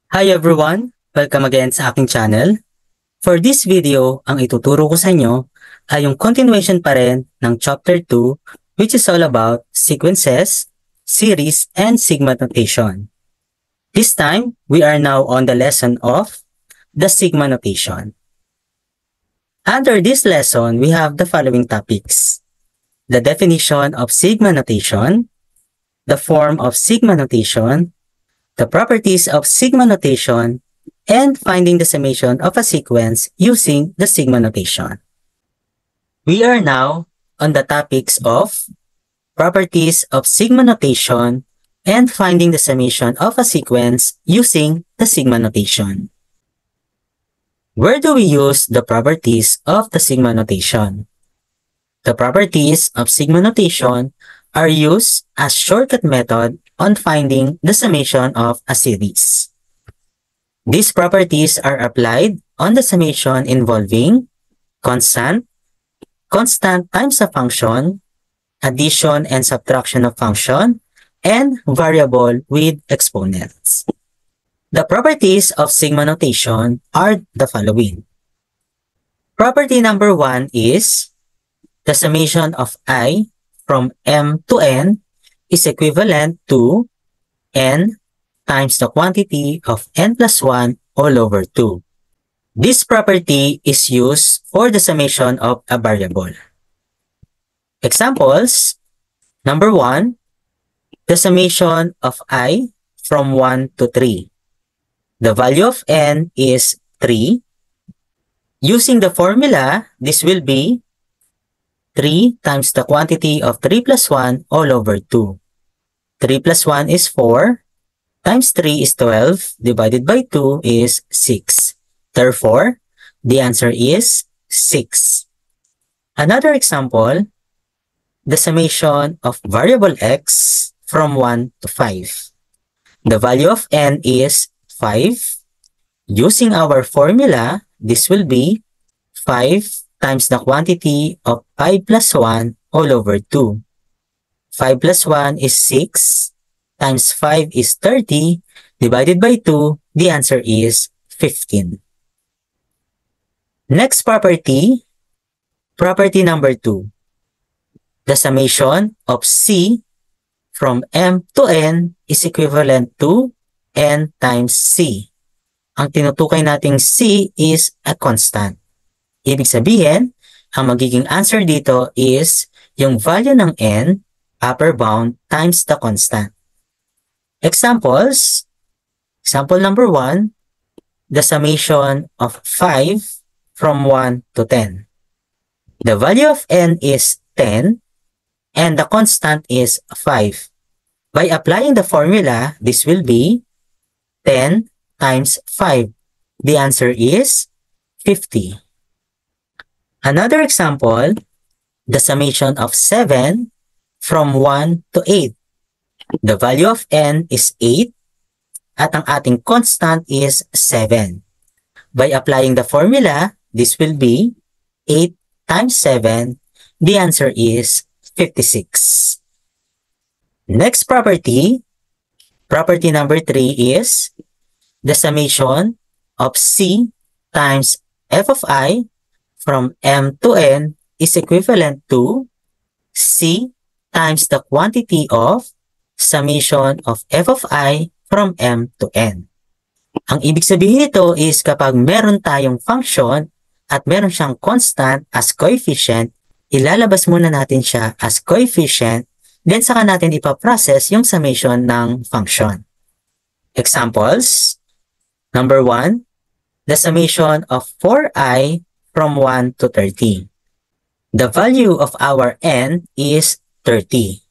Hi everyone! Welcome again sa aking channel. For this video, ang ituturo ko sa inyo ay yung continuation pa rin ng Chapter 2 which is all about sequences, series, and sigma notation. This time, we are now on the lesson of the sigma notation. Under this lesson, we have the following topics: the definition of sigma notation, the form of sigma notation, the properties of sigma notation, and finding the summation of a sequence using the sigma notation. We are now on the topics of properties of sigma notation and finding the summation of a sequence using the sigma notation. Where do we use the properties of the sigma notation? The properties of sigma notation are used as shortcut method on finding the summation of a series. These properties are applied on the summation involving constant times a function, addition and subtraction of function, and variable with exponents. The properties of sigma notation are the following. Property number 1 is the summation of I from m to n is equivalent to n times the quantity of n plus 1 all over 2. This property is used for the summation of a variable. Examples: number 1, the summation of I from 1 to 3. The value of n is 3. Using the formula, this will be 3 times the quantity of 3 plus 1 all over 2. 3 plus 1 is 4, times 3 is 12, divided by 2 is 6. Therefore, the answer is 6. Another example, the summation of variable x from 1 to 5. The value of n is 5. Using our formula, this will be 5 times the quantity of 5 plus 1 all over 2. 5 plus 1 is 6, times 5 is 30, divided by 2, the answer is 15. Next property, property number 2. The summation of c from m to n is equivalent to n times c. Ang tinutukoy nating c is a constant. Ibig sabihin, ang magiging answer dito is yung value ng n, upper bound, times the constant. Examples: example number 1, the summation of 5 from 1 to 10. The value of n is 10 and the constant is 5. By applying the formula, this will be 10 times 5. The answer is 50. Another example, the summation of 7 from 1 to 8. The value of n is 8 at ang ating constant is 7. By applying the formula, this will be 8 times 7. The answer is 56. Next property, property number 3 is the summation of c times f of I from m to n is equivalent to c times the quantity of summation of f of I from m to n. Ang ibig sabihin nito is kapag meron tayong function at meron siyang constant as coefficient, ilalabas muna natin siya as coefficient, then saka natin ipaprocess yung summation ng function. Examples: number 1, the summation of 4i from 1 to 30. The value of our n is 30.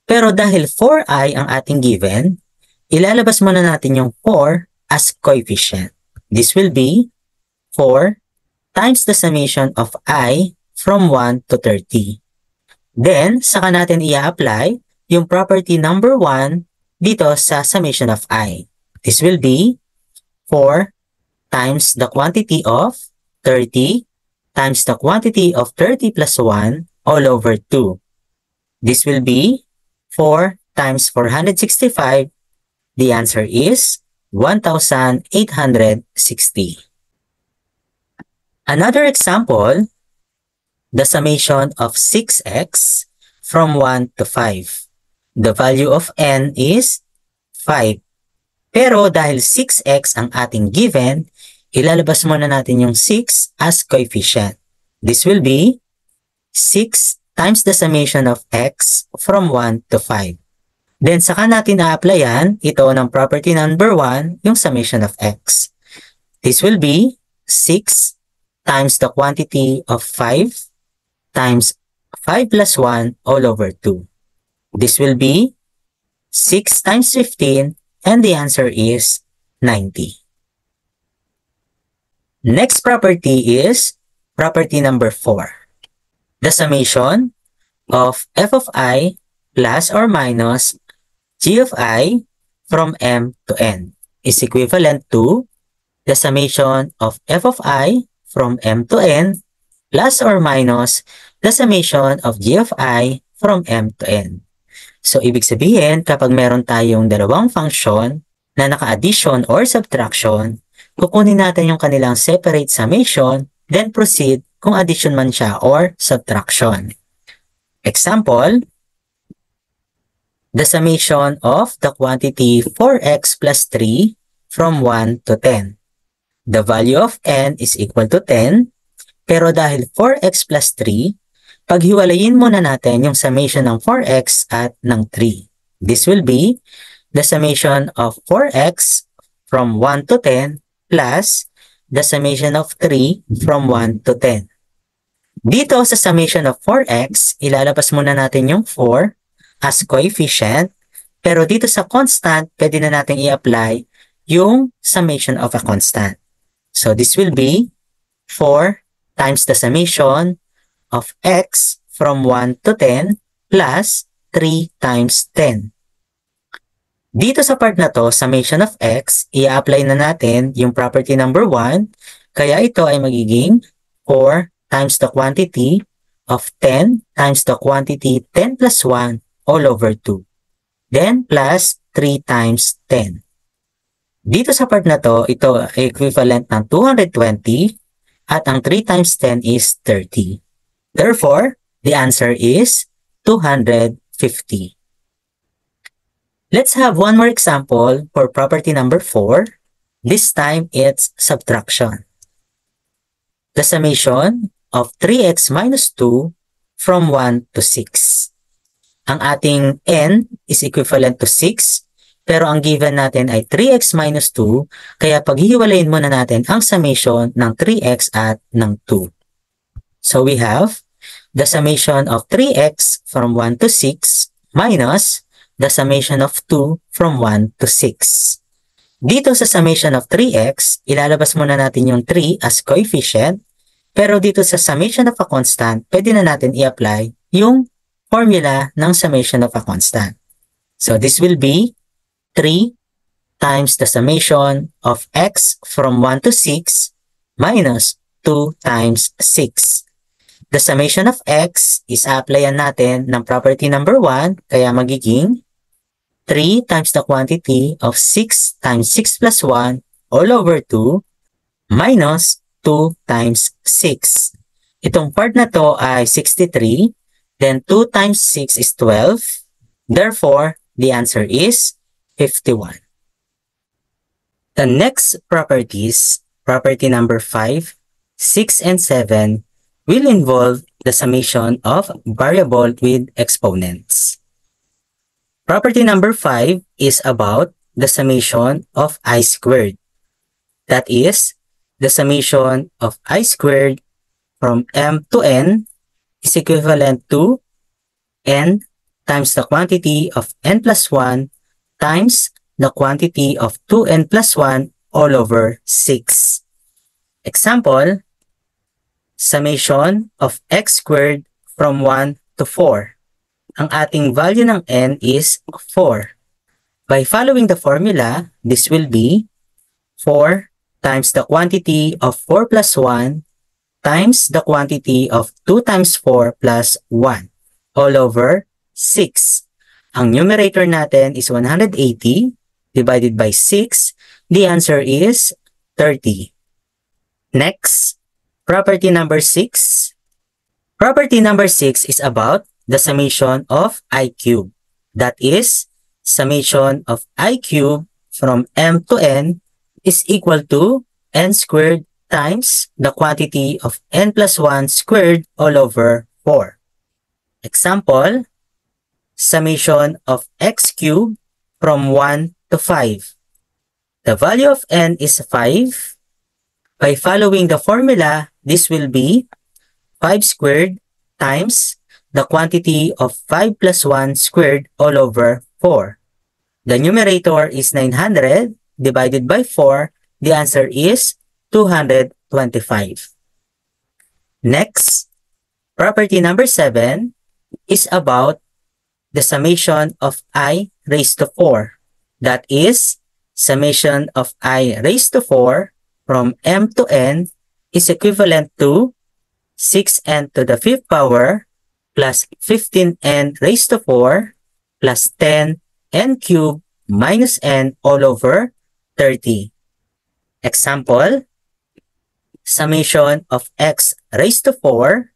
Pero dahil 4i ang ating given, ilalabas muna natin yung 4 as coefficient. This will be 4 times the summation of I from 1 to 30. Then, saka natin i-apply yung property number 1 dito sa summation of I. This will be 4 times the quantity of 30 times the quantity of 30 plus 1 all over 2. This will be 4 times 465. The answer is 1,860. Another example, the summation of 6x from 1 to 5. The value of n is 5. Pero dahil 6x ang ating given, ilalabas muna natin yung 6 as coefficient. This will be 6 times the summation of x from 1 to 5. Then saka natin na-applyan ito ng property number 1, yung summation of x. This will be 6 times the quantity of 5 times 5 plus 1 all over 2. This will be 6 times 15 and the answer is 90. Next property is property number 4. The summation of f of I plus or minus g of I from m to n is equivalent to the summation of f of I from m to n plus or minus the summation of g of I from m to n. So, ibig sabihin, kapag meron tayong dalawang function na naka-addition or subtraction, kukunin natin yung kanilang separate summation, then proceed kung addition man siya or subtraction. Example, the summation of the quantity 4x plus 3 from 1 to 10. The value of n is equal to 10, pero dahil 4x plus 3, paghiwalayin muna natin yung summation ng 4x at ng 3. This will be the summation of 4x from 1 to 10 plus the summation of 3 from 1 to 10. Dito sa summation of 4x, ilalabas muna natin yung 4 as coefficient, pero dito sa constant, pwede na natin i-apply yung summation of a constant. So this will be 4 times the summation of x from 1 to 10 plus 3 times 10. Dito sa part na to, summation of x, i-apply na natin yung property number 1, kaya ito ay magiging 4 times the quantity of 10 times the quantity 10 plus 1 all over 2. Then plus 3 times 10. Dito sa part na to, ito ay equivalent ng 220 at ang 3 times 10 is 30. Therefore, the answer is 250. Let's have one more example for property number 4. This time, it's subtraction. The summation of 3x minus 2 from 1 to 6. Ang ating n is equivalent to 6, pero ang given natin ay 3x minus 2, kaya paghihiwalayin muna natin ang summation ng 3x at ng 2. So we have the summation of 3x from 1 to 6 minus the summation of 2 from 1 to 6. Dito sa summation of 3x, ilalabas muna natin yung 3 as coefficient, pero dito sa summation of a constant, pwede na natin i-apply yung formula ng summation of a constant. So this will be 3 times the summation of x from 1 to 6 minus 2 times 6. The summation of x is applyan natin ng property number 1, kaya magiging 3 times the quantity of 6 times 6 plus 1 all over 2 minus 2 times 6. Itong part na to ay 63, then 2 times 6 is 12. Therefore, the answer is 51. The next properties, property number 5, 6, and 7, will involve the summation of variable with exponents. Property number 5 is about the summation of I squared. That is, the summation of I squared from m to n is equivalent to n times the quantity of n plus 1 times the quantity of 2n plus 1 all over 6. Example, summation of x squared from 1 to 4. Ang ating value ng n is 4. By following the formula, this will be 4 times the quantity of 4 plus 1 times the quantity of 2 times 4 plus 1 all over 6. Ang numerator natin is 180 divided by 6. The answer is 30. Next, property number 6. Property number 6 is about the summation of I cube. That is, summation of I cube from m to n is equal to n squared times the quantity of n plus 1 squared all over 4. Example, summation of x cubed from 1 to 5. The value of n is 5. By following the formula, this will be 5 squared times the quantity of 5 plus 1 squared all over 4. The numerator is 900 divided by 4. The answer is 225. Next, property number 7 is about the summation of I raised to 4. That is, summation of I raised to 4 from m to n is equivalent to 6n to the 5th power plus 15n raised to 4 plus 10n cubed minus n all over 30. Example, summation of x raised to 4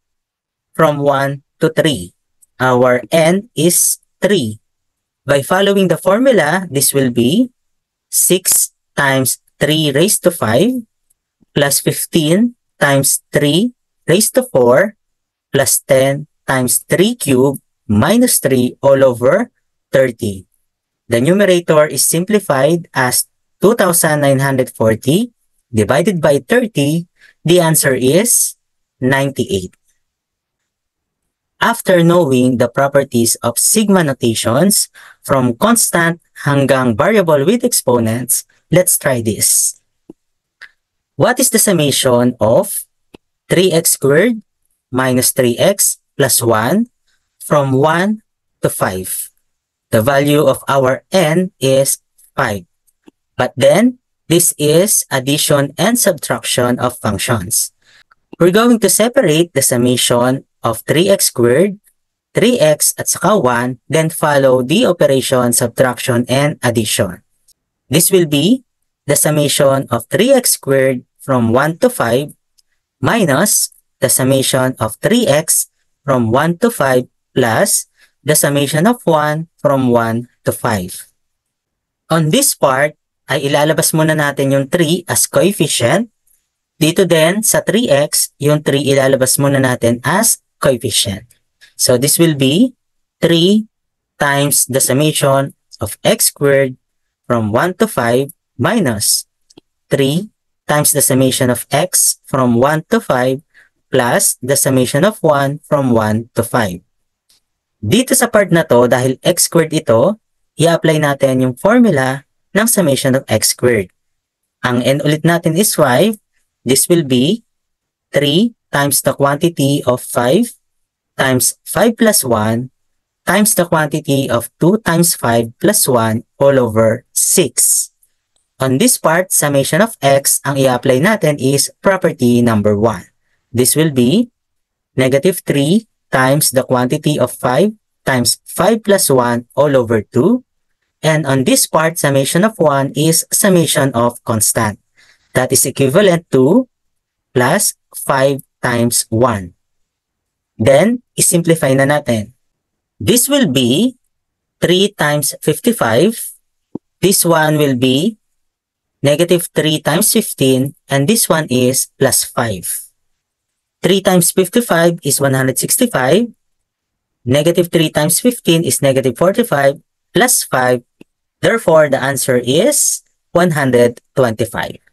from 1 to 3. Our n is 3. By following the formula, this will be 6 times 3 raised to 5 plus 15 times 3 raised to 4 plus 10 times 3 cubed minus 3 all over 30. The numerator is simplified as 2,940 divided by 30. The answer is 98. After knowing the properties of sigma notations from constant hanggang variable with exponents, let's try this. What is the summation of 3x squared minus 3x plus 1 from 1 to 5? The value of our n is 5. But then, this is addition and subtraction of functions. We're going to separate the summation of 3x squared, 3x at saka 1, then follow the operation subtraction and addition. This will be the summation of 3x squared from 1 to 5 minus the summation of 3x from 1 to 5 plus the summation of 1 from 1 to 5. On this part, ay ilalabas muna natin yung 3 as coefficient. Dito din sa 3x, yung 3 ilalabas muna natin as coefficient. So this will be 3 times the summation of x squared from 1 to 5 minus 3 times the summation of x from 1 to 5 plus the summation of 1 from 1 to 5. Dito sa part na to, dahil x squared ito, i-apply natin yung formula ng summation of x squared. Ang n ulit natin is 5. This will be 3 times the quantity of 5 times 5 plus 1 times the quantity of 2 times 5 plus 1 all over 6. On this part, summation of x, ang i-apply natin is property number 1. This will be negative 3 times the quantity of 5 times 5 plus 1 all over 2. And on this part, summation of 1 is summation of constant. That is equivalent to plus 5 times 1. Then, isimplify na natin. This will be 3 times 55. This one will be negative 3 times 15. And this one is plus 5. 3 times 55 is 165. Negative 3 times 15 is negative 45 plus 5. Therefore, the answer is 125.